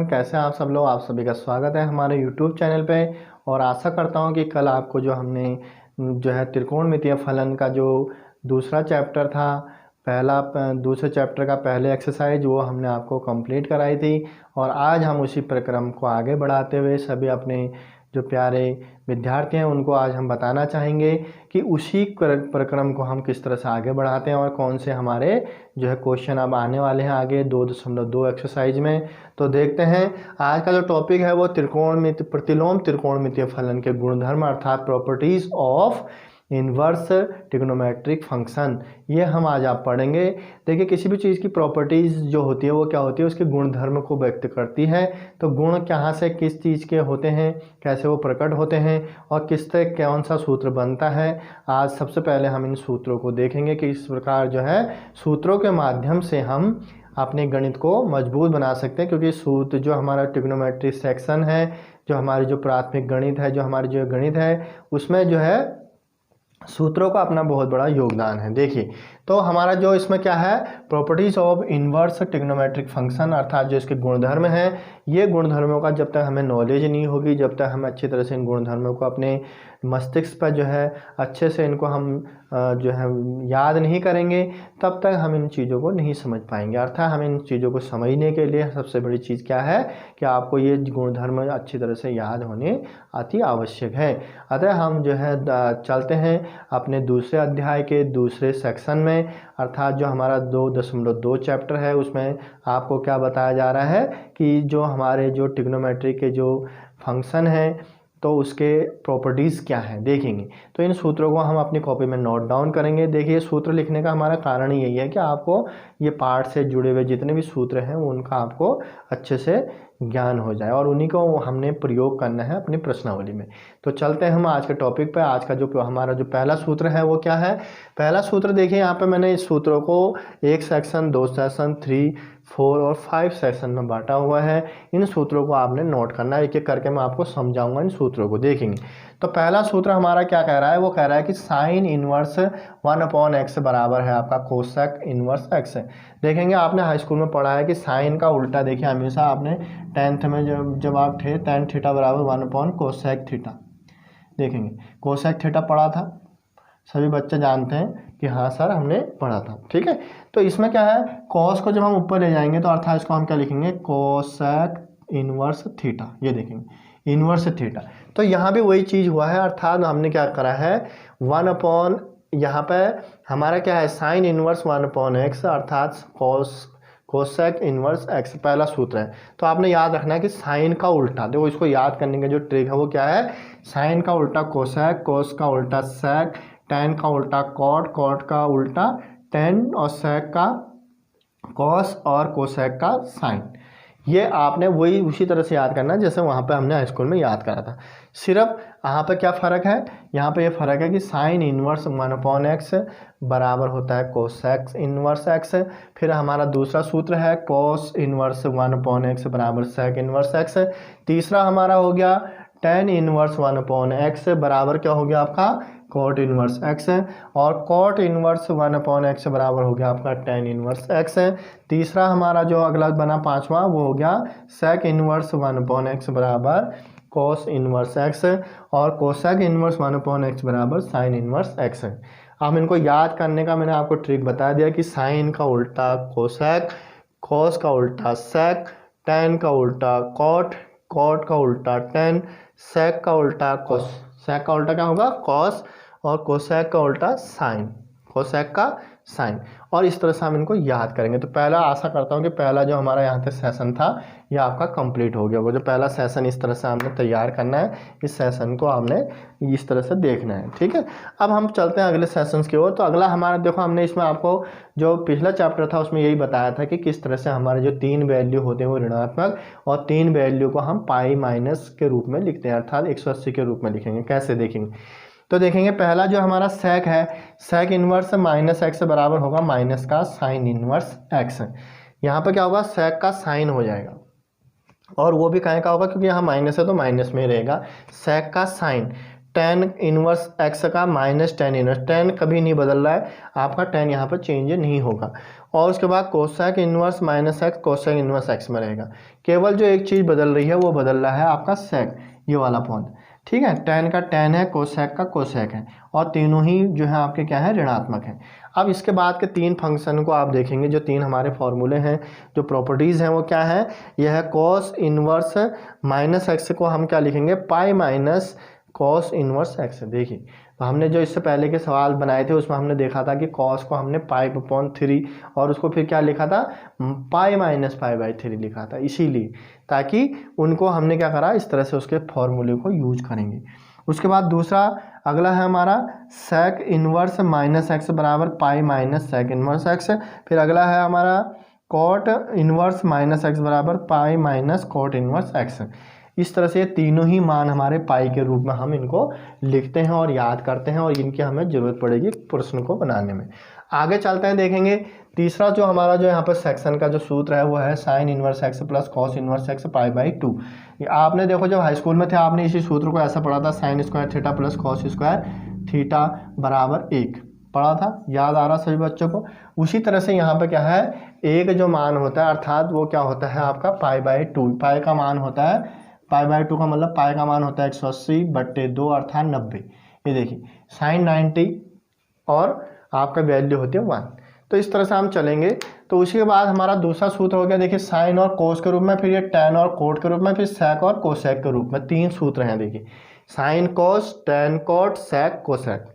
कैसे हैं आप सब लोग। आप सभी का स्वागत है हमारे यूट्यूब चैनल पे। और आशा करता हूं कि कल आपको जो हमने जो है त्रिकोणमितीय फलन का जो दूसरा चैप्टर था, दूसरे चैप्टर का पहले एक्सरसाइज वो हमने आपको कंप्लीट कराई थी। और आज हम उसी प्रक्रम को आगे बढ़ाते हुए सभी अपने जो प्यारे विद्यार्थी हैं उनको आज हम बताना चाहेंगे कि उसी प्रक्रम को हम किस तरह से आगे बढ़ाते हैं और कौन से हमारे जो है क्वेश्चन अब आने वाले हैं आगे 2.2 एक्सरसाइज में। तो देखते हैं आज का जो टॉपिक है वो प्रतिलोम त्रिकोणमितीय फलन के गुणधर्म अर्थात properties of inverse trigonometric function, ये हम आज आप पढ़ेंगे। देखिए किसी भी चीज़ की प्रॉपर्टीज़ जो होती है वो क्या होती है, उसके गुणधर्म को व्यक्त करती है। तो गुण कहाँ से किस चीज़ के होते हैं, कैसे वो प्रकट होते हैं और किस तरह कौन सा सूत्र बनता है, आज सबसे पहले हम इन सूत्रों को देखेंगे कि इस प्रकार जो है सूत्रों के माध्यम से हम अपने गणित को मजबूत बना सकते हैं। क्योंकि सूत्र जो हमारा ट्रिग्नोमेट्री सेक्शन है, जो हमारी जो प्राथमिक गणित है, जो हमारी जो गणित है, उसमें जो है सूत्रों का अपना बहुत बड़ा योगदान है। देखिए तो हमारा जो इसमें क्या है, properties of inverse trigonometric function अर्थात जो इसके गुणधर्म हैं, ये गुणधर्मों का जब तक हमें नॉलेज नहीं होगी, जब तक हम अच्छी तरह से इन गुणधर्मों को अपने मस्तिष्क पर जो है अच्छे से इनको हम जो है याद नहीं करेंगे, तब तक हम इन चीज़ों को नहीं समझ पाएंगे। अर्थात हम इन चीज़ों को समझने के लिए सबसे बड़ी चीज़ क्या है कि आपको ये गुणधर्म अच्छी तरह से याद होने अति आवश्यक है। अतः हम जो है चलते हैं अपने दूसरे अध्याय के दूसरे सेक्शन में, अर्थात जो हमारा 2.2 चैप्टर है उसमें आपको क्या बताया जा रहा है कि जो हमारे जो ट्रिग्नोमेट्री के जो फंक्शन हैं तो उसके प्रॉपर्टीज़ क्या हैं देखेंगे। तो इन सूत्रों को हम अपनी कॉपी में नोट डाउन करेंगे। देखिए सूत्र लिखने का हमारा कारण यही है कि आपको ये पाठ से जुड़े हुए जितने भी सूत्र हैं उनका आपको अच्छे से ज्ञान हो जाए और उन्हीं को हमने प्रयोग करना है अपनी प्रश्नावली में। तो चलते हैं हम आज के टॉपिक पर। आज का जो हमारा जो पहला सूत्र है वो क्या है। पहला सूत्र देखिए यहाँ पे मैंने इस सूत्रों को एक सेक्शन, 2 सेक्शन, 3, 4 और 5 सेक्शन में बांटा हुआ है। इन सूत्रों को आपने नोट करना है, एक एक करके मैं आपको समझाऊंगा। इन सूत्रों को देखेंगे तो पहला सूत्र हमारा क्या कह रहा है, वो कह रहा है कि साइन इनवर्स 1/x बराबर है आपका कोसेक इनवर्स x। देखेंगे आपने हाई स्कूल में पढ़ा है कि साइन का उल्टा, देखिए हमेशा आपने 10th में जब आप थे tan थीटा बराबर 1/कोसेक थीटा, देखेंगे कोसेक थीटा पढ़ा था, सभी बच्चे जानते हैं कि हाँ सर हमने पढ़ा था। ठीक है, तो इसमें क्या है, कॉस को जब हम ऊपर ले जाएंगे तो अर्थात इसको हम क्या लिखेंगे, कोसेक इनवर्स थीटा। ये देखेंगे इनवर्स थीटा। तो यहाँ भी वही चीज़ हुआ है, अर्थात हमने क्या करा है 1/, यहाँ पे हमारा क्या है साइन इनवर्स 1/x अर्थात कोसेक इनवर्स x पहला सूत्र है। तो आपने याद रखना है कि साइन का उल्टा, देखो इसको याद करने का जो ट्रिक है वो क्या है, साइन का उल्टा कोसेक, कोस का उल्टा सेक, टैन का उल्टा कॉट, कॉट का उल्टा टैन और सेक का कॉस और कोसेक का साइन। ये आपने वही उसी तरह से याद करना है जैसे वहाँ पे हमने हाई स्कूल में याद करा था। सिर्फ यहाँ पे क्या फ़र्क है, यहाँ पे ये फ़र्क है कि साइन इनवर्स 1/x बराबर होता है कोसेक इनवर्स x। फिर हमारा दूसरा सूत्र है कोस इनवर्स 1/x बराबर सेक इनवर्स x। तीसरा हमारा हो गया टैन इनवर्स 1/x बराबर क्या हो गया आपका कॉट इनवर्स x, और कॉट इनवर्स 1/x बराबर हो गया आपका टैन इनवर्स x। तीसरा हमारा जो अगला बना पांचवा वो हो गया सेक इनवर्स 1/x बराबर कॉस इनवर्स x, और कोसेक इनवर्स 1/x बराबर साइन इनवर्स x। अब इनको याद करने का मैंने आपको ट्रिक बता दिया कि साइन का उल्टा कोसेक, कॉस का उल्टा सेक, टैन का उल्टा कॉट, कॉट का उल्टा टैन, सेक का उल्टा कोस, सेक का उल्टा क्या होगा कॉस, और कोसेक का उल्टा साइन, कोसेक का साइन। और इस तरह से हम इनको याद करेंगे। तो पहला आशा करता हूँ कि पहला जो हमारा यहाँ पे सेशन था ये आपका कंप्लीट हो गया। वो जो पहला सेशन इस तरह से हमने तैयार करना है, इस सेशन को हमने इस तरह से देखना है। ठीक है, अब हम चलते हैं अगले सेशंस की ओर। तो अगला हमारा देखो, हमने इसमें आपको जो पिछला चैप्टर था उसमें यही बताया था कि किस तरह से हमारे जो 3 वैल्यू होते हैं वो ऋणात्मक, और 3 वैल्यू को हम पाई माइनस के रूप में लिखते हैं अर्थात 180 के रूप में लिखेंगे। कैसे देखेंगे, तो देखेंगे पहला जो हमारा सेक है, सेक इनवर्स माइनस एक्स बराबर होगा माइनस का साइन इनवर्स एक्स। यहाँ पर क्या होगा, सेक का साइन हो जाएगा, और वो भी कहीं का होगा क्योंकि यहाँ माइनस है तो माइनस में रहेगा सेक का साइन। टेन इनवर्स एक्स का माइनस टेन इनवर्स, टेन कभी नहीं बदल रहा है आपका, टेन यहाँ पर चेंज नहीं होगा। और उसके बाद cosec inverse minus x cosec inverse x में रहेगा। केवल जो एक चीज़ बदल रही है वो बदल रहा है आपका सेक, ये वाला पॉइंट, ठीक है। टेन का टेन है, कोसेक का कोसेक है, और तीनों ही जो है आपके क्या है, ऋणात्मक है। अब इसके बाद के तीन फंक्शन को आप देखेंगे, जो तीन हमारे फॉर्मूले हैं, जो प्रॉपर्टीज़ हैं वो क्या है, यह है कॉस इनवर्स माइनस एक्स को हम क्या लिखेंगे, pi minus cos inverse x. देखिए तो हमने जो इससे पहले के सवाल बनाए थे उसमें हमने देखा था कि कॉस को हमने पाई अपॉन 3 और उसको फिर क्या लिखा था, पाई माइनस पाई बाई 3 लिखा था, इसीलिए ताकि उनको हमने क्या करा, इस तरह से उसके फॉर्मूले को यूज करेंगे। उसके बाद दूसरा अगला है हमारा सेक इनवर्स माइनस एक्स बराबर pi minus sec inverse x. फिर अगला है हमारा कॉट इनवर्स माइनस एक्स बराबर pi minus cot inverse x. इस तरह से तीनों ही मान हमारे पाई के रूप में हम इनको लिखते हैं और याद करते हैं, और इनकी हमें ज़रूरत पड़ेगी प्रश्न को बनाने में। आगे चलते हैं, देखेंगे तीसरा जो हमारा जो यहाँ पर सेक्शन का जो सूत्र है वो है sign inverse x plus cos inverse x pi by 2। आपने देखो जब हाई स्कूल में थे आपने इसी सूत्र को ऐसा पढ़ा था, sine square theta plus cos square theta बराबर 1 पढ़ा था, याद आ रहा सभी बच्चों को। उसी तरह से यहाँ पर क्या है, एक जो मान होता है अर्थात वो क्या होता है आपका पाई बाई 2, पाई का मान होता है, पाई बाई 2 का मतलब पाई का मान होता है 180/2 अर्थात 90। ये देखिए साइन 90 और आपका वैल्यू होती है 1। तो इस तरह से हम चलेंगे। तो उसी के बाद हमारा दूसरा सूत्र हो गया, देखिए साइन और कोस के रूप में, फिर ये टेन और कोट के रूप में, फिर सेक और कोसेक के रूप में, तीन सूत्र हैं। देखिए sine cos tan cot sec cosec,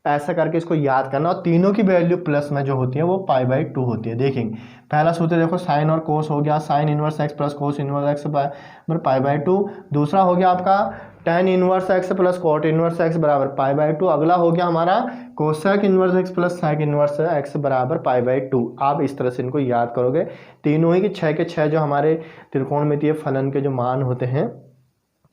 ऐसा करके इसको याद करना, और तीनों की वैल्यू प्लस में जो होती है वो पाई बाई 2 होती है। देखेंगे पहला सूत्र देखो साइन और कोस हो गया, sine inverse x plus cos inverse x बराबर पाई बाई 2। दूसरा हो गया आपका tan inverse x plus cot inverse x बराबर पाई बाई 2। अगला हो गया हमारा cosec inverse x plus sec inverse x बराबर पाई बाई 2। आप इस तरह से इनको याद करोगे, तीनों ही के 6 के 6 जो हमारे त्रिकोणमितीय फलन के जो मान होते हैं,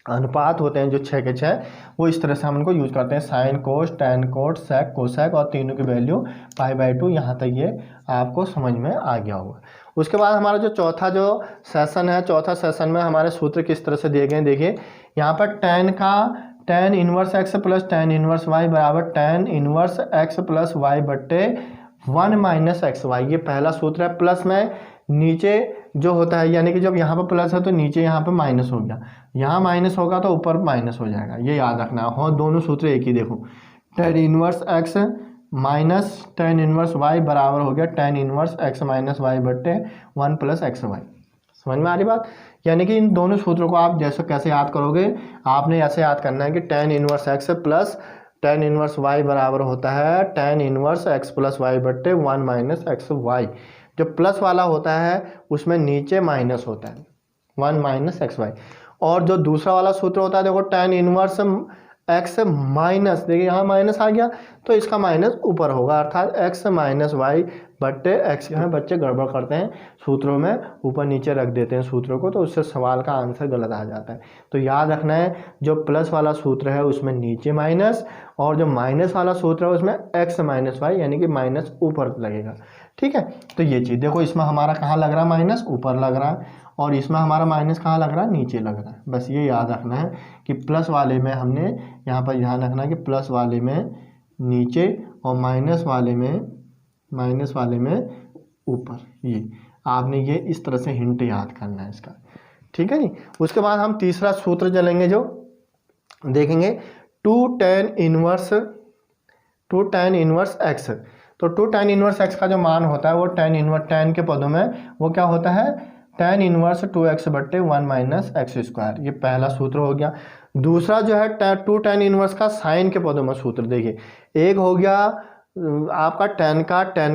अनुपात होते हैं जो 6 के 6, वो इस तरह से हम इनको यूज करते हैं, sine cos tan cot sec cosec, और तीनों की वैल्यू पाई बाई 2। यहाँ तक ये आपको समझ में आ गया होगा। उसके बाद हमारा जो चौथा जो सेशन है, चौथा सेशन में हमारे सूत्र किस तरह से दिए गए, देखिए यहाँ पर ten inverse x plus ten inverse y बराबर ten inverse x plus y बट्टे 1 माइनस एक्स वाई, ये पहला सूत्र है। प्लस में नीचे जो होता है, यानी कि जब यहाँ पर प्लस है तो नीचे यहाँ पर माइनस हो गया, यहाँ माइनस होगा तो ऊपर माइनस हो जाएगा, ये याद रखना है। हो दोनों सूत्र एक ही, देखो tan inverse x minus tan inverse y बराबर हो गया tan inverse x minus y बट्टे 1 प्लस एक्स वाई। समझ में आ रही बात? यानी कि इन दोनों सूत्रों को आप जैसे कैसे याद करोगे, आपने ऐसे याद करना है कि tan inverse x plus ten inverse y बराबर होता है tan inverse x plus y बट्टे 1 माइनस एक्स वाई। जो प्लस वाला होता है उसमें नीचे माइनस होता है 1 माइनस एक्स वाई। और जो दूसरा वाला सूत्र होता है देखो टेन इनवर्स एक्स माइनस, देखिए यहाँ माइनस आ गया तो इसका माइनस ऊपर होगा, अर्थात एक्स माइनस वाई बट्टे एक्स। यहाँ बच्चे गड़बड़ करते हैं सूत्रों में, ऊपर नीचे रख देते हैं सूत्रों को, तो उससे सवाल का आंसर गलत आ जाता है। तो याद रखना है जो प्लस वाला सूत्र है उसमें नीचे माइनस, और जो माइनस वाला सूत्र है उसमें एक्स माइनस वाई यानी कि माइनस ऊपर लगेगा। ठीक है, तो ये चीज़ देखो, इसमें हमारा कहाँ लग रहा है, माइनस ऊपर लग रहा है, और इसमें हमारा माइनस कहाँ लग रहा है, नीचे लग रहा है। बस ये याद रखना है कि प्लस वाले में हमने यहाँ पर ध्यान रखना है कि प्लस वाले में नीचे और माइनस वाले में ऊपर। ये आपने ये इस तरह से हिंट याद करना है इसका, ठीक है नी। उसके बाद हम तीसरा सूत्र चलेंगे, जो देखेंगे टू टेन इनवर्स एक्स। तो टू टेन इनवर्स एक्स का जो मान होता है वो टेन के पदों में वो क्या होता है, टेन इनवर्स 2x बट्टे 1 माइनस एक्स स्क्वायर। ये पहला सूत्र हो गया। दूसरा जो है टू टेन इनवर्स का साइन के पदों में सूत्र, देखिए एक हो गया आपका टेन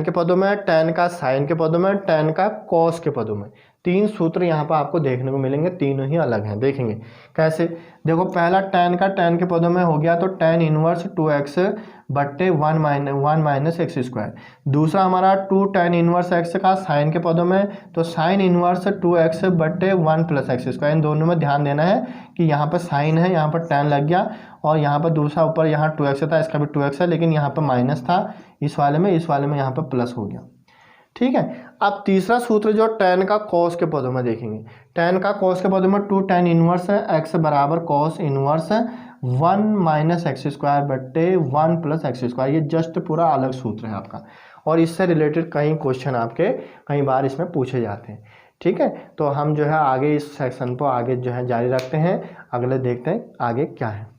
के पदों में, टेन का साइन के पदों में, टेन का कॉस के पदों में। तीन सूत्र यहाँ पर आपको देखने को मिलेंगे, तीनों ही अलग हैं। देखेंगे कैसे, देखो पहला टेन के पदों में हो गया तो टेन इनवर्स 2x बट्टे 1 माइनस एक्स स्क्वायर। दूसरा हमारा टू टेन इनवर्स एक्स का साइन के पदों में, तो साइन इनवर्स 2x बट्टे 1 प्लस एक्स स्क्वायर। इन दोनों में ध्यान देना है कि यहाँ पर साइन है, यहाँ पर टेन लग गया, और यहाँ पर दूसरा ऊपर यहाँ 2x था, इसका भी 2x है, लेकिन यहाँ पर माइनस था इस वाले में यहाँ पर प्लस हो गया। ठीक है, अब तीसरा सूत्र जो टेन का कॉस के पदों में देखेंगे, टेन का कॉस के पदों में टू टेन इनवर्स एक्स बराबर cos inverse 1 minus x square बट्टे 1 प्लस एक्स स्क्वायर, ये जस्ट पूरा अलग सूत्र है आपका, और इससे रिलेटेड कई क्वेश्चन आपके कई बार इसमें पूछे जाते हैं। ठीक है, तो हम जो है आगे इस सेक्शन को आगे जो है जारी रखते हैं, अगले देखते हैं आगे क्या है।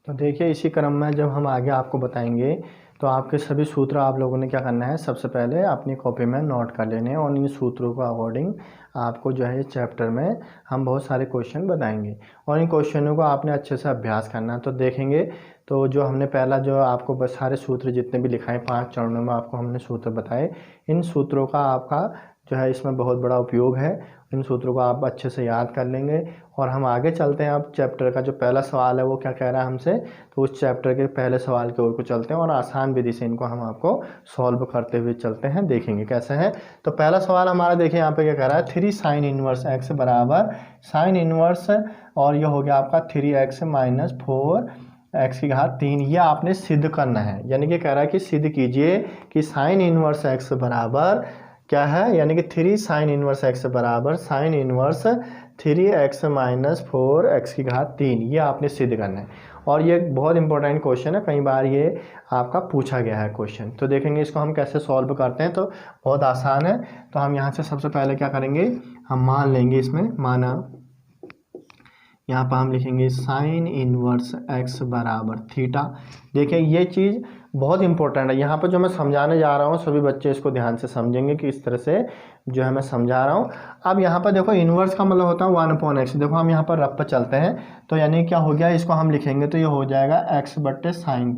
तो देखिए इसी क्रम में जब हम आगे आपको बताएंगे तो आपके सभी सूत्र आप लोगों ने क्या करना है, सबसे पहले अपनी कॉपी में नोट कर लेने हैं, और इन सूत्रों के अकॉर्डिंग आपको जो है इस चैप्टर में हम बहुत सारे क्वेश्चन बताएंगे, और इन क्वेश्चनों को आपने अच्छे से अभ्यास करना है। तो देखेंगे तो जो हमने पहला जो आपको बस सारे सूत्र जितने भी लिखाए 5 चरणों में आपको हमने सूत्र बताए, इन सूत्रों का आपका जो है इसमें बहुत बड़ा उपयोग है। इन सूत्रों को आप अच्छे से याद कर लेंगे, और हम आगे चलते हैं। अब चैप्टर का जो पहला सवाल है वो क्या कह रहा है हमसे, तो उस चैप्टर के पहले सवाल की ओर को चलते हैं, और आसान विधि से इनको हम आपको सॉल्व करते हुए चलते हैं, देखेंगे कैसे है। तो पहला सवाल हमारा देखिए यहाँ पे क्या कह रहा है, 3 साइन इनवर्स एक्स बराबर साइन इनवर्स, और ये हो गया आपका 3x माइनस 4x की घात 3, ये आपने सिद्ध करना है। यानी कि कह रहा है कि सिद्ध कीजिए कि साइन इनवर्स एक्स बराबर क्या है, यानी कि 3 साइन इनवर्स एक्स बराबर साइन इनवर्स 3x माइनस 4x की घात 3, ये आपने सिद्ध करना है। और ये बहुत इंपॉर्टेंट क्वेश्चन है, कई बार ये आपका पूछा गया है क्वेश्चन। तो देखेंगे इसको हम कैसे सॉल्व करते हैं, तो बहुत आसान है। तो हम यहाँ से सबसे पहले क्या करेंगे, हम मान लेंगे, इसमें माना यहाँ पर हम लिखेंगे साइन इनवर्स x बराबर थीटा। देखिए ये चीज़ बहुत इंपॉर्टेंट है, यहाँ पर जो मैं समझाने जा रहा हूँ सभी बच्चे इसको ध्यान से समझेंगे कि इस तरह से जो है मैं समझा रहा हूँ। अब यहाँ पर देखो इनवर्स का मतलब होता है 1/x। देखो हम यहाँ पर रफ पर चलते हैं, तो यानी क्या हो गया, इसको हम लिखेंगे तो ये हो जाएगा x बट्टे साइन,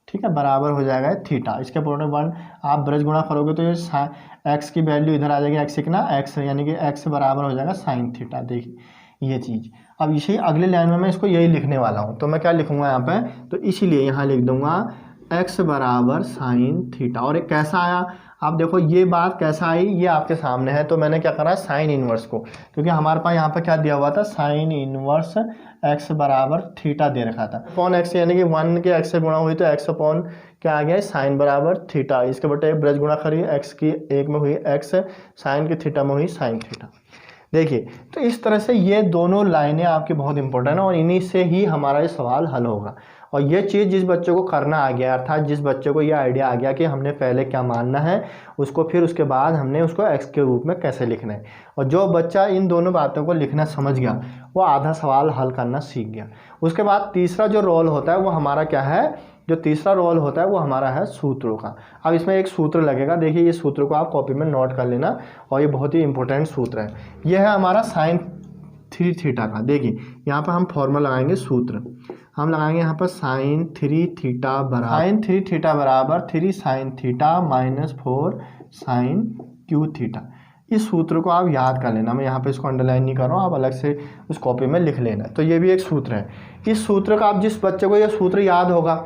ठीक है, बराबर हो जाएगा थीटा। इसके प्रोडक्ट 1 आप ब्रज गुणा करोगे तो ये x की वैल्यू इधर आ जाएगी, x कितना x, यानी कि x बराबर हो जाएगा साइन थीटा। देखिए ये चीज़, अब इसी अगले लाइन में मैं इसको यही लिखने वाला हूँ, तो मैं क्या लिखूँगा यहाँ पे, तो इसीलिए यहाँ लिख दूंगा x बराबर साइन थीटा। और ये कैसा आया, आप देखो ये बात कैसा आई, ये आपके सामने है। तो मैंने क्या करा, साइन इनवर्स को, क्योंकि हमारे पास यहाँ पर क्या दिया हुआ था, साइन इनवर्स x बराबर थीटा दे रखा था, अपॉन x, यानी कि 1 के x से गुणा हुई तो x अपॉन क्या आ गया, साइन बराबर थीटा। इसके बटे ब्रज गुणा करिए, x की एक में हुई x, साइन की थीटा में हुई साइन थीटा। देखिए तो इस तरह से ये दोनों लाइनें आपकी बहुत इंपॉर्टेंट है, और इन्हीं से ही हमारा ये सवाल हल होगा। और ये चीज़ जिस बच्चे को करना आ गया, अर्थात जिस बच्चे को ये आइडिया आ गया कि हमने पहले क्या मानना है, उसको फिर उसके बाद हमने उसको x के रूप में कैसे लिखना है, और जो बच्चा इन दोनों बातों को लिखना समझ गया वो आधा सवाल हल करना सीख गया। उसके बाद तीसरा जो रोल होता है वो हमारा क्या है, जो तीसरा रोल होता है वो हमारा है सूत्रों का। अब इसमें एक सूत्र लगेगा, देखिए ये सूत्र को आप कॉपी में नोट कर लेना, और ये बहुत ही इंपॉर्टेंट सूत्र है। ये है हमारा साइन 3 थीटा का। देखिए यहाँ पर हम फॉर्मूला लगाएंगे, सूत्र हम लगाएंगे यहाँ पर साइन 3 थीटा बराबर 3 sine theta minus 4 sine cube theta. इस सूत्र को आप याद कर लेना, मैं यहाँ पे इसको अंडरलाइन नहीं कर रहा हूँ, आप अलग से उस कॉपी में लिख लेना। तो ये भी एक सूत्र है। इस सूत्र का आप जिस बच्चे को ये सूत्र याद होगा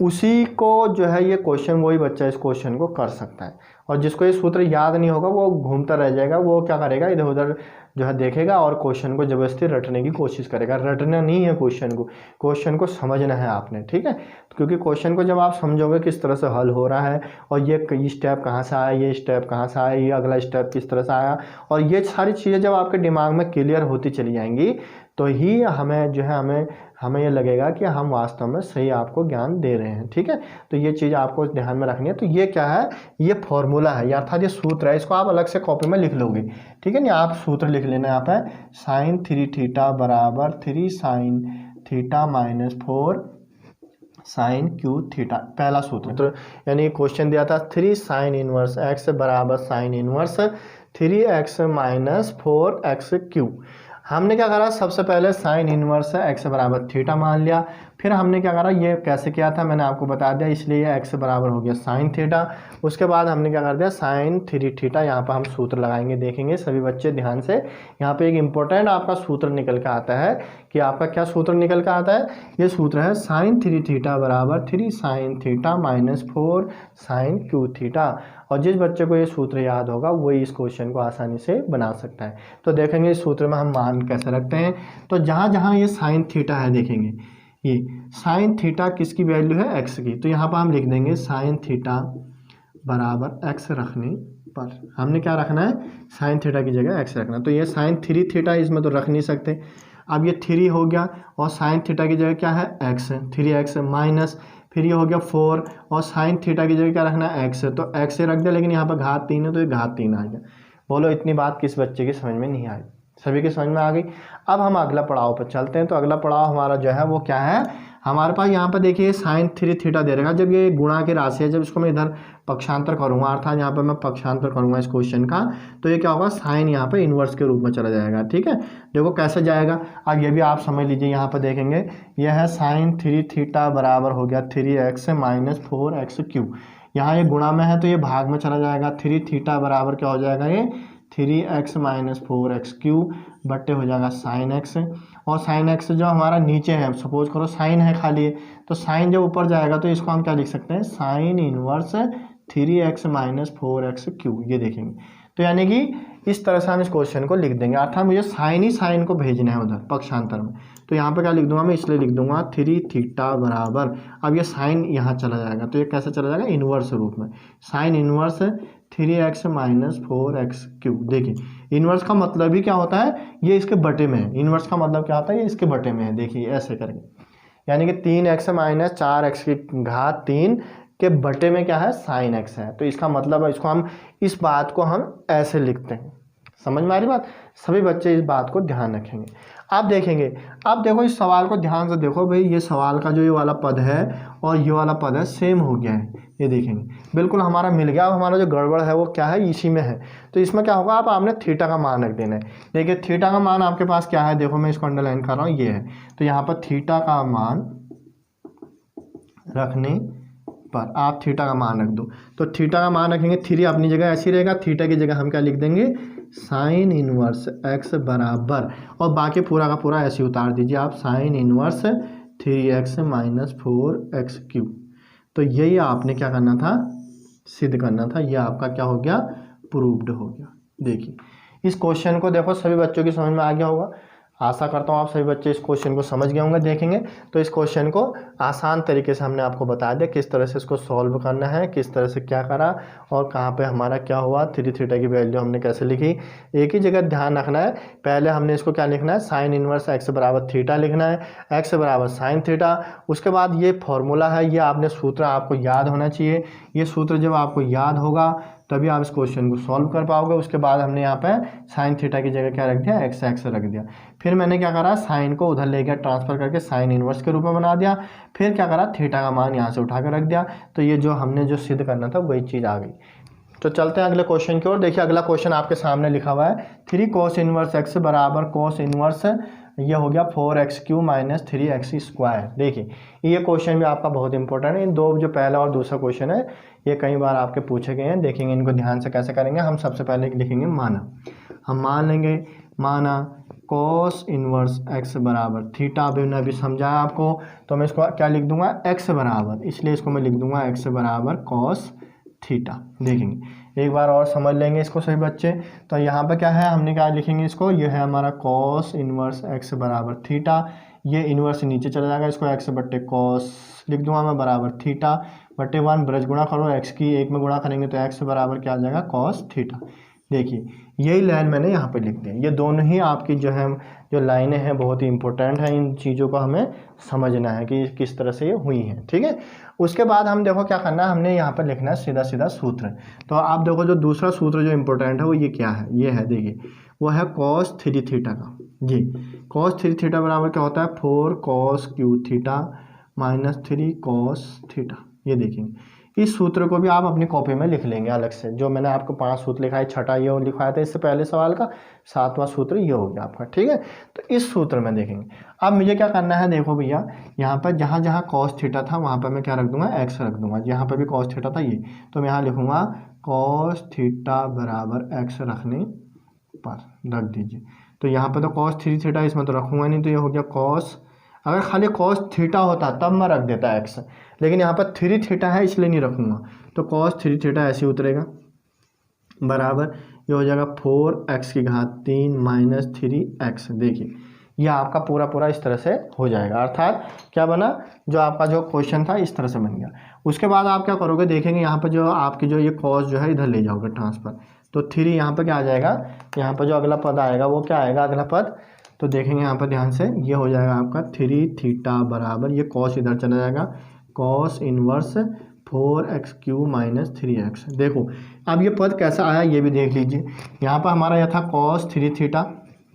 उसी को जो है ये क्वेश्चन, वही बच्चा इस क्वेश्चन को कर सकता है। और जिसको ये सूत्र याद नहीं होगा वो घूमता रह जाएगा, वो क्या करेगा, इधर उधर जो है देखेगा और क्वेश्चन को जबरदस्ती रटने की कोशिश करेगा। रटना नहीं है क्वेश्चन को समझना है आपने, ठीक है। क्योंकि क्वेश्चन को जब आप समझोगे किस तरह से हल हो रहा है, और ये स्टेप कहाँ से आया, ये स्टेप कहाँ से आया, ये अगला स्टेप किस तरह से आया, और ये सारी चीज़ें जब आपके दिमाग में क्लियर होती चली जाएंगी तो ही हमें जो है हमें ये लगेगा कि हम वास्तव में सही आपको ज्ञान दे रहे हैं, ठीक है। तो ये चीज़ आपको ध्यान में रखनी है। तो ये क्या है, ये फॉर्मूला है, या अर्थात ये सूत्र है, इसको आप अलग से कॉपी में लिख लोगे, ठीक है ना। आप सूत्र लिख लेना यहाँ पे, साइन 3 थीटा बराबर 3 sine theta minus 4 sine cube theta, पहला सूत्र। यानी क्वेश्चन दिया था 3 साइन इनवर्स एक्स बराबर साइन इनवर्स 3x माइनस 4x क्यू। हमने क्या करा, सबसे पहले साइन इनवर्स है x बराबर थीटा मान लिया। फिर हमने क्या करा, ये कैसे किया था मैंने आपको बता दिया, इसलिए ये x बराबर हो गया साइन थीटा। उसके बाद हमने क्या कर दिया, साइन 3 थीटा। यहाँ पर हम सूत्र लगाएंगे, देखेंगे सभी बच्चे ध्यान से। यहाँ पे एक इंपॉर्टेंट आपका सूत्र निकल के आता है कि आपका क्या सूत्र निकल के आता है, ये सूत्र है साइन 3 थीटा बराबर 3 sine theta minus 4 sine cube theta. और जिस बच्चे को ये सूत्र याद होगा वही इस क्वेश्चन को आसानी से बना सकता है। तो देखेंगे इस सूत्र में हम मान कैसे रखते हैं। तो जहाँ जहाँ ये साइन थीटा है, देखेंगे ये साइन थीटा किसकी वैल्यू है, एक्स की। तो यहाँ पर हम लिख देंगे साइन थीटा बराबर एक्स रखने पर हमने क्या रखना है, साइन थीटा की जगह एक्स रखना। तो ये साइन 3 थीटा इसमें तो रख नहीं सकते। अब ये 3 हो गया और साइन थीटा की जगह क्या है, एक्स, 3x माइनस, फिर ये हो गया 4 और साइन थीटा की जगह क्या रखना है, एक्स। तो एक्स रख दिया, लेकिन यहाँ पर घात 3 है तो ये घात 3 आ गया। बोलो इतनी बात किस बच्चे की समझ में नहीं आई? सभी की समझ में आ गई। अब हम अगला पड़ाव पर चलते हैं। तो अगला पड़ाव हमारा जो है वो क्या है, हमारे पास यहाँ पर देखिए साइन 3 थीटा दे रहेगा। जब ये गुणा की राशि है, जब इसको मैं इधर पक्षांतर करूँगा, अर्थात यहाँ पर मैं पक्षांतर करूँगा इस क्वेश्चन का, तो ये क्या होगा, साइन यहाँ पे इन्वर्स के रूप में चला जाएगा। ठीक है, देखो कैसे जाएगा। अब ये भी आप समझ लीजिए, यहाँ पर देखेंगे यह है साइन 3 थीटा बराबर हो गया 3x माइनस 4x क्यूब। यहाँ ये गुणा में है तो ये भाग में चला जाएगा। 3 थीटा बराबर क्या हो जाएगा, ये 3x माइनस 4x क्यूब बट्टे हो जाएगा साइन एक्स। और साइन एक्स जो हमारा नीचे है, सपोज करो साइन है खाली, तो साइन जब ऊपर जाएगा तो इसको हम क्या लिख सकते हैं, साइन इनवर्स 3x माइनस 4x क्यूब। ये देखेंगे तो यानी कि इस तरह से हम इस क्वेश्चन को लिख देंगे, अर्थात मुझे साइन ही साइन को भेजना है उधर पक्षांतर में। तो यहाँ पे क्या लिख दूंगा मैं, इसलिए लिख दूंगा 3 थीटा बराबर, अब ये साइन यहाँ चला जाएगा तो ये कैसे चला जाएगा, इन्वर्स रूप में, साइन इन्वर्स 3x माइनस 4x क्यूब। देखिए इन्वर्स का मतलब ही क्या होता है, ये इसके बटे में है। इन्वर्स का मतलब क्या होता है, ये इसके बटे में है। देखिए ऐसे करके, यानी कि 3x माइनस 4x की घात 3 के बटे में क्या है, साइन x है। तो इसका मतलब है, इसको हम, इस बात को हम ऐसे लिखते हैं। समझ में आ रही बात? सभी बच्चे इस बात को ध्यान रखेंगे। आप देखेंगे, अब देखो इस सवाल को ध्यान से देखो भाई, ये सवाल का जो ये वाला पद है और ये वाला पद है सेम हो गया है। ये देखेंगे बिल्कुल हमारा मिल गया। अब हमारा जो गड़बड़ है वो क्या है, इसी में है। तो इसमें क्या होगा, आप आपने थीटा का मान रख देना है। देखिए थीटा का मान आपके पास क्या है, देखो मैं इसको अंडरलाइन कर रहा हूँ, ये है। तो यहाँ पर थीटा का मान रखने पर आप थीटा का मान रख दो। तो थीटा का मान रखेंगे, 3 अपनी जगह ऐसी रहेगा, थीटा की जगह हम क्या लिख देंगे, साइन इनवर्स x बराबर, और बाकी पूरा का पूरा ऐसे उतार दीजिए आप, साइन इनवर्स 3x माइनस 4x क्यूब। तो यही आपने क्या करना था, सिद्ध करना था। यह आपका क्या हो गया, प्रूव्ड हो गया। देखिए इस क्वेश्चन को देखो, सभी बच्चों की समझ में आ गया होगा। आशा करता हूँ आप सभी बच्चे इस क्वेश्चन को समझ गए होंगे। देखेंगे तो इस क्वेश्चन को आसान तरीके से हमने आपको बता दिया किस तरह से इसको सॉल्व करना है, किस तरह से क्या करा और कहाँ पे हमारा क्या हुआ, 3 थीटा की वैल्यू हमने कैसे लिखी। एक ही जगह ध्यान रखना है, पहले हमने इसको क्या लिखना है, साइन इनवर्स x बराबर थीटा लिखना है, x बराबर साइन थीटा। उसके बाद ये फॉर्मूला है, ये आपने सूत्र आपको याद होना चाहिए। ये सूत्र जब आपको याद होगा तभी आप इस क्वेश्चन को सॉल्व कर पाओगे। उसके बाद हमने यहाँ पे साइन थीटा की जगह क्या रख दिया, x रख दिया। फिर मैंने क्या करा, साइन को उधर ले गया ट्रांसफर करके साइन इनवर्स के रूप में बना दिया। फिर क्या करा, थीटा का मान यहाँ से उठा कर रख दिया। तो ये जो हमने जो सिद्ध करना था वही चीज़ आ गई। तो चलते हैं अगले क्वेश्चन की ओर। देखिए अगला क्वेश्चन आपके सामने लिखा हुआ है, 3 cos इनवर्स x बराबर cos इनवर्स, ये हो गया 4x Q minus 3x square. देखिए ये क्वेश्चन भी आपका बहुत इंपॉर्टेंट है। इन दो, जो पहला और दूसरा क्वेश्चन है, ये कई बार आपके पूछे गए हैं। देखेंगे इनको ध्यान से कैसे करेंगे। हम सबसे पहले लिखेंगे माना, हम मान लेंगे माना cos इनवर्स x बराबर थीटा। अभी मैंने समझाया आपको, तो मैं इसको क्या लिख दूंगा, x बराबर, इसलिए इसको मैं लिख दूंगा x बराबर cos थीटा। देखेंगे एक बार और समझ लेंगे इसको सभी बच्चे। तो यहाँ पर क्या है, हमने क्या लिखेंगे इसको, ये है हमारा cos इनवर्स x बराबर थीटा। ये इनवर्स नीचे चला जाएगा, इसको x बट्टे cos लिख दूंगा मैं बराबर थीटा बट्टे 1, ब्रज गुणा करो x की 1 में गुणा करेंगे तो x बराबर क्या आ जाएगा, cos थीटा। देखिए यही लाइन मैंने यहाँ पे लिख दी। ये दोनों ही आपकी जो है जो लाइनें हैं बहुत ही इंपॉर्टेंट हैं। इन चीज़ों को हमें समझना है कि किस तरह से ये हुई हैं। ठीक है, उसके बाद हम देखो क्या करना है, हमने यहाँ पर लिखना है सीधा सीधा सूत्र। तो आप देखो जो दूसरा सूत्र जो इम्पोर्टेंट है वो ये क्या है, ये है, देखिए वो है cos 3 थीटा का। जी cos 3 थीटा बराबर क्या होता है, 4 cos Q theta minus 3 cos theta. ये देखेंगे, इस सूत्र को भी आप अपनी कॉपी में लिख लेंगे अलग से। जो मैंने आपको 5 सूत्र लिखा है, छठा ये लिखाया था इससे पहले सवाल का, 7वां सूत्र ये हो गया आपका। ठीक है, तो इस सूत्र में देखेंगे। अब मुझे क्या करना है, देखो भैया यहाँ पर जहाँ जहाँ cos थीटा था वहाँ पर मैं क्या रख दूंगा, x रख दूंगा। यहाँ पर भी cos थीटा था ये, तो मैं यहाँ लिखूंगा cos थीटा बराबर x रखने पर रख दीजिए। तो यहाँ पर तो cos 3 थीटा, इसमें तो रखूँगा नहीं, तो ये हो गया cos। अगर खाली cos थीटा होता तब मैं रख देता x, लेकिन यहाँ पर 3 थीटा है इसलिए नहीं रखूँगा। तो cos 3 थीटा ऐसे उतरेगा बराबर, ये हो जाएगा 4x की घात 3 माइनस 3x। देखिए ये आपका पूरा पूरा इस तरह से हो जाएगा। अर्थात क्या बना, जो आपका जो क्वेश्चन था इस तरह से बन गया। उसके बाद आप क्या करोगे, देखेंगे यहाँ पर जो आपकी जो ये कॉस जो है इधर ले जाओगे ट्रांसफर, तो 3 यहाँ पर क्या आ जाएगा, यहाँ पर जो अगला पद आएगा वो क्या आएगा अगला पद, तो देखेंगे यहाँ पर ध्यान से, ये हो जाएगा आपका 3 थीटा बराबर, ये कॉस इधर चला जाएगा, cos inverse 4x³ minus 3x। देखो अब ये पद कैसा आया ये भी देख लीजिए। यहाँ पर हमारा यह था कॉस 3 थीटा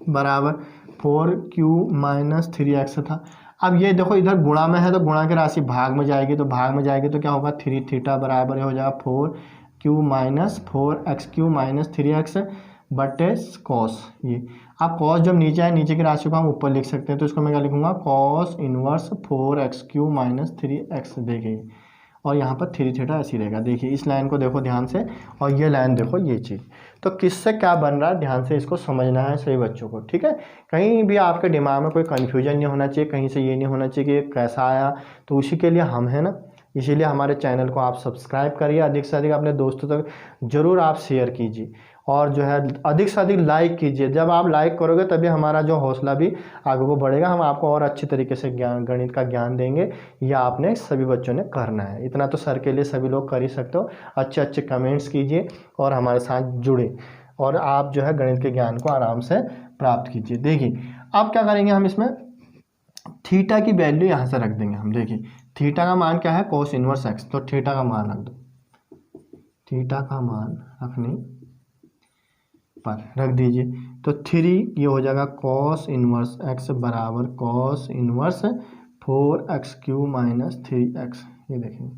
बराबर 4q माइनस 3x था। अब ये देखो इधर गुणा में है तो गुणा की राशि भाग में जाएगी, तो भाग में जाएगी तो क्या होगा 3 थीटा बराबर हो जाएगा 4q minus 4x³ minus 3x बटे कॉस। ये अब कॉस जब नीचे आए, नीचे की राशि को हम ऊपर लिख सकते हैं, तो इसको मैं क्या लिखूंगा, cos inverse 4x³ minus 3x। देखिए और यहाँ पर 3 थीटा ऐसी रहेगा। देखिए इस लाइन को देखो ध्यान से, और ये लाइन देखो, ये चीज़ तो किससे क्या बन रहा है ध्यान से इसको समझना है सभी बच्चों को, ठीक है। कहीं भी आपके दिमाग में कोई कन्फ्यूजन नहीं होना चाहिए, कहीं से ये नहीं होना चाहिए कि ये कैसा आया, तो उसी के लिए हम हैं ना, इसीलिए हमारे चैनल को आप सब्सक्राइब करिए, अधिक से अधिक अपने दोस्तों तक ज़रूर आप शेयर कीजिए, और जो है अधिक से अधिक लाइक कीजिए। जब आप लाइक करोगे तभी हमारा जो हौसला भी आगे को बढ़ेगा, हम आपको और अच्छी तरीके से ज्ञान, गणित का ज्ञान देंगे। ये आपने सभी बच्चों ने करना है, इतना तो सर के लिए सभी लोग कर ही सकते हो। अच्छे अच्छे कमेंट्स कीजिए और हमारे साथ जुड़े, और आप जो है गणित के ज्ञान को आराम से प्राप्त कीजिए। देखिए अब क्या करेंगे, हम इसमें थीटा की वैल्यू यहाँ से रख देंगे हम। देखिए थीटा का मान क्या है, कोस इनवर्स एक्स, तो थीटा का मान रख दो, थीटा का मान रखने पर रख दीजिए, तो 3 ये हो जाएगा कॉस इनवर्स एक्स बराबर cos inverse 4x³ minus 3x। ये देखेंगे,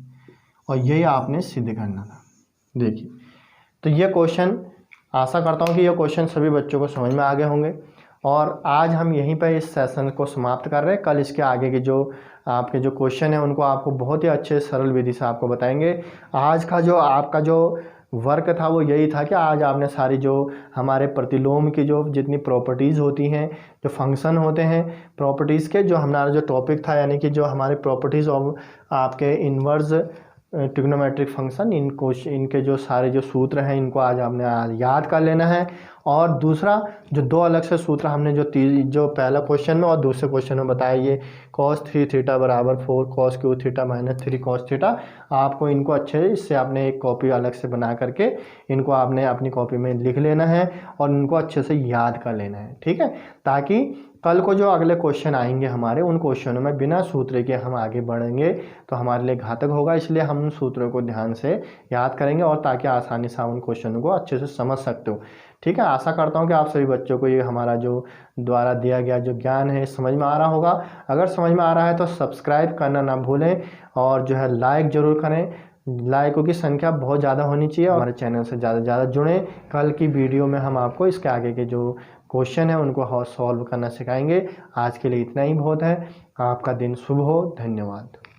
और यही आपने सिद्ध करना था। देखिए तो ये क्वेश्चन, आशा करता हूँ कि ये क्वेश्चन सभी बच्चों को समझ में आ गए होंगे, और आज हम यहीं पर इस सेशन को समाप्त कर रहे हैं। कल इसके आगे के जो आपके जो क्वेश्चन है उनको आपको बहुत ही अच्छे सरल विधि से आपको बताएंगे। आज का जो आपका जो वर्क था वो यही था कि आज आपने सारी जो हमारे प्रतिलोम की जो जितनी प्रॉपर्टीज़ होती हैं, जो फंक्शन होते हैं, प्रॉपर्टीज़ के जो हमारा जो टॉपिक था, यानी कि जो हमारे प्रॉपर्टीज़ ऑफ आपके इन्वर्स ट्रिग्नोमेट्रिक फंक्शन, इनके जो सारे जो सूत्र हैं इनको आज आपने याद कर लेना है। और दूसरा जो 2 अलग से सूत्र हमने जो पहला क्वेश्चन में और दूसरे क्वेश्चन में बताया, ये cos 3 थीटा बराबर 4 cos³ theta minus 3 cos theta, आपको इनको अच्छे इससे आपने एक कॉपी अलग से बना करके इनको आपने अपनी कॉपी में लिख लेना है और इनको अच्छे से याद कर लेना है, ठीक है, ताकि कल को जो अगले क्वेश्चन आएंगे हमारे, उन क्वेश्चनों में बिना सूत्र के हम आगे बढ़ेंगे तो हमारे लिए घातक होगा। इसलिए हम उन सूत्रों को ध्यान से याद करेंगे, और ताकि आसानी से उन क्वेश्चनों को अच्छे से समझ सकते हो, ठीक है। आशा करता हूँ कि आप सभी बच्चों को ये हमारा जो द्वारा दिया गया जो ज्ञान है समझ में आ रहा होगा। अगर समझ में आ रहा है तो सब्सक्राइब करना ना भूलें, और जो है लाइक ज़रूर करें। लाइकों की संख्या बहुत ज़्यादा होनी चाहिए, और हमारे चैनल से ज़्यादा से ज़्यादा जुड़ें। कल की वीडियो में हम आपको इसके आगे के जो क्वेश्चन है उनको सॉल्व करना सिखाएंगे। आज के लिए इतना ही बहुत है। आपका दिन शुभ हो। धन्यवाद।